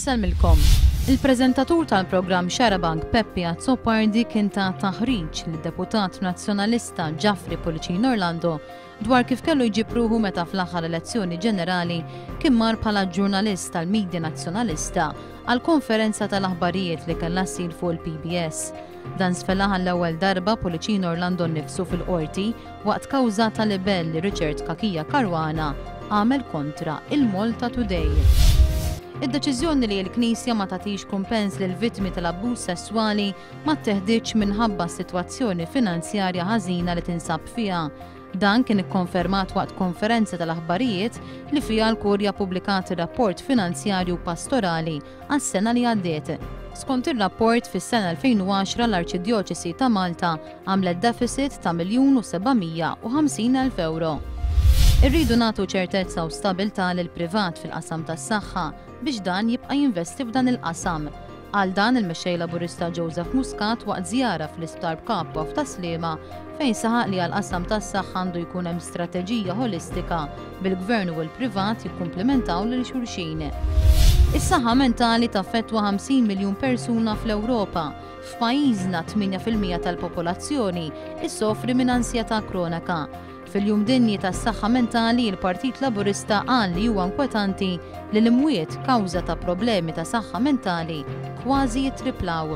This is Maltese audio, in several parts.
Inselmilkom. Il-preżentatur tal-programm Xarabank Peppi Azzopardi kien ta' taħriġ lid-Deputat Nazzjonalista Ġafri Policin Orlando dwar kif kellu jġib ruħu meta fl-aħħar elezzjoni ġenerali kien mar bħala ġurnalist tal-Midja Nazzjonalista għal konferenza tal-aħbarijiet li kellha ssir fuq il-PBS. Dan sfelaħ l-ewwel darba Policin Orlando nnifsu fil-qorti waqt kawża ta' libell li Richard Kakija Karwana għamel kontra il-Malta Today. Id-deċiżjoni li l-Knisja ma tagħtix kumpens lil vittmi tal-abbuż sesswali ma teħdiġ minħabba s-sitwazzjoni finanzjarja ħażina li tinsab fiha. Dan kien ikkonfermat waqt konferenza tal-aħbarijiet li fiha l-Kurja ppubblikat ir-rapport finanzjarju pastorali għas-sena li għaddiet. Skont ir-rapport fis-sena 2010 l-Arċidjoċesi ta' Malta għamlet deficit ta' €1,750,000 euro. Irridu nagħtu ċertezza u stabilta lil privat fil-qasam tas-saħħa biex dan jibqa' jinvesti f'dan il-qasam. Għal dan il-mexxej Laburista Joseph Muscat waqt żjara fl-Isptar Kappa ta' Sliema fejn saħaq li għall-qasam tas-saħħa għandu jkun hemm strateġija holistika bil-Gvern u l-privat jikkumplementaw lil xulxin. Is-saħħa mentali taffettwa 50 miljun persuna fl-Ewropa. F'pajjiżna 8% tal-popolazzjoni issofri minn ansjetà kronika. Fil-jum dinji tas-saħħa mentali, il-Partit Laburista qal li huwa inkwetanti li l-imwiet kawża ta' problemi ta' saħħa mentali kważi jittriplaw.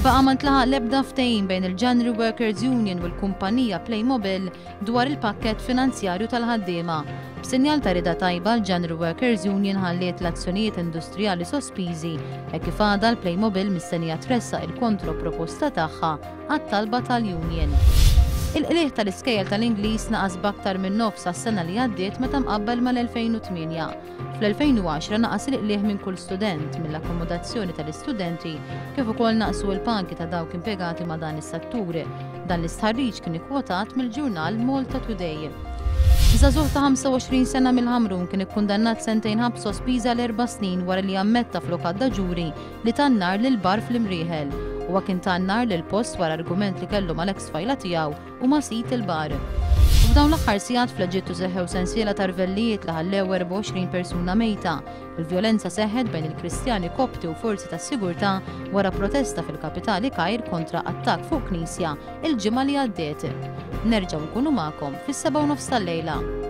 Baqa' ma ntlaħaq l-ebda ftehim bejn il-January Workers Union u l-kumpanija Playmobil dwar il-pakkett finanzjarju tal-ħaddiema. B'sinjal ta' rida tajba l-January Workers Union ħalliet l-azzjonijiet industrijali sospiżi hekk kif għadha l-Playmobil mistennija tressaq il-kontroproposta tagħha għat-talba tal-Union. Il-qlieħ tal-iskejjel tal-Ingliż naqas b'aktar minn nofs għas-sena li għaddiet meta mqabbel mal-2008. Fl-2010 naqas il-qlieħ minn kull student mill-akkomodazzjoni tal-istudenti kif ukoll naqsu l-panki ta' dawk impjegati ma' dan is-setturi. Dan l-istħarriġ kien ikkwotat mill-ġurnal Malta Today. Żagħżugħ ta' 25 sena mill-Ħamrun kien ikkundannat sentejn ħabs sospiża l-4 snin wara li ammetta fl-okadda ġuri li tan-nar lil bar fl-imrieħel. Huwa kien tan-nar lil post wara argument li kellu mal-eks fajla tiegħu u ma sit il-bar. F'dawn l-aħħar sigħat fl-Eġittu seħħew sensiela ta' rvellijiet li ħallew 24 persuna mejta. Il-vjolenza seħħet bejn il-Kristjani Kopti u forzi tas-sigurtà wara protesta fil-kapitali Kajr kontra attakk fuq knisja il-ġimgħa li għaddiet. Nerġgħu nkunu magħkom fis-7:30 tal-lejla.